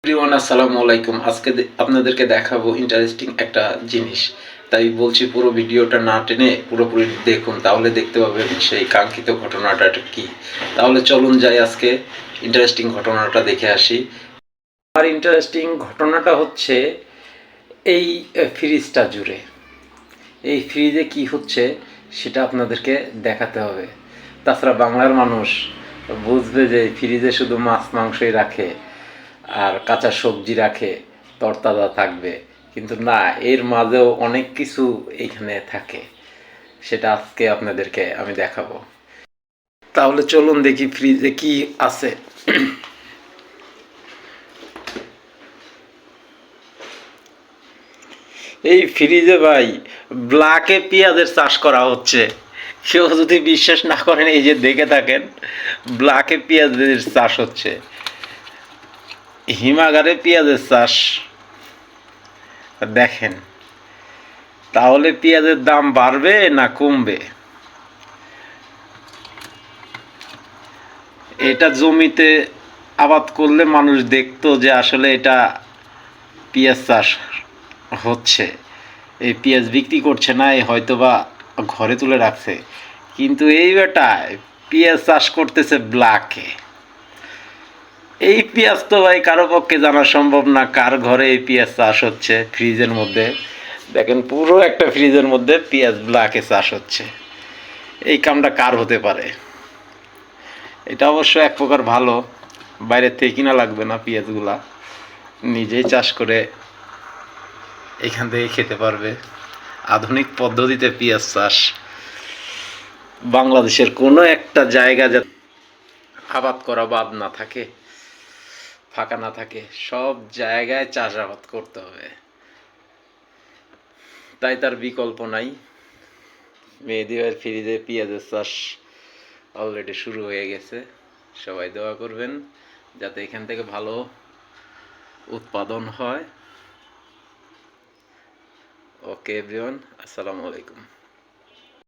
Everyone আসসালামু আলাইকুম। আজকে আপনাদেরকে দেখাবো ইন্টারেস্টিং একটা জিনিস, তাই বলছি পুরো ভিডিওটা না টেনে পুরোপুরি দেখুন, তাহলে দেখতে পাবেন সেই কাঙ্ক্ষিত ঘটনাটা কি। তাহলে চলুন যাই আজকে ইন্টারেস্টিং ঘটনাটা দেখে আসি। আর ইন্টারেস্টিং ঘটনাটা হচ্ছে এই ফ্রিজটা জুড়ে, এই ফ্রিজে কি হচ্ছে সেটা আপনাদেরকে দেখাতে হবে। তাছাড়া বাংলার মানুষ বুঝবে যে ফ্রিজে শুধু মাছ মাংসই রাখে আর কাঁচা সবজি রাখে, তরতাজা থাকবে, কিন্তু না, এর মাঝেও অনেক কিছু এইখানে থাকে, সেটা আজকে আপনাদেরকে আমি দেখাবো। তাহলে চলুন দেখি ফ্রিজে কি আছে। এই ফ্রিজে ভাই ব্ল্যাকে পেঁয়াজের চাষ করা হচ্ছে। কেউ যদি বিশ্বাস না করেন, এই যে দেখে থাকেন, ব্ল্যাকে পেঁয়াজের চাষ হচ্ছে, হিমাগারে পেঁয়াজের চাষ। দেখেন, তাহলে পেঁয়াজের দাম বাড়বে না কমবে? এটা জমিতে আবাদ করলে মানুষ দেখতো যে আসলে এটা পেঁয়াজ চাষ হচ্ছে। এই পেঁয়াজ বিক্রি করছে না, এই হয়তোবা ঘরে তুলে রাখছে, কিন্তু এই বেটায় পেঁয়াজ চাষ করতেছে ব্ল্যাকে। এই পেঁয়াজ তো ভাই কারো পক্ষে জানা সম্ভব না কার ঘরে এই পেঁয়াজ চাষ হচ্ছে। ফ্রিজের মধ্যে দেখেন, পুরো একটা ফ্রিজের মধ্যে পেঁয়াজ ব্ল্যাকে চাষ হচ্ছে। এই কামটা কার হতে পারে? এটা অবশ্য এক প্রকার ভালো, বাইরের থেকে কিনা লাগবে না, পেঁয়াজগুলা নিজেই চাষ করে এখান থেকে খেতে পারবে। আধুনিক পদ্ধতিতে পেঁয়াজ চাষ বাংলাদেশের কোনো একটা জায়গা যাতে আবাদ করা বাদ না থাকে, ফাঁকা না থাকে, সব জায়গায় চাষাবাদ করতে হবে, তাই তার বিকল্প নাই। মেহেদী ফ্রিজে পেঁয়াজের চাষ অলরেডি শুরু হয়ে গেছে। সবাই দোয়া করবেন যাতে এখান থেকে ভালো উৎপাদন হয়। ওকে এভরিওয়ান, আসসালামু আলাইকুম।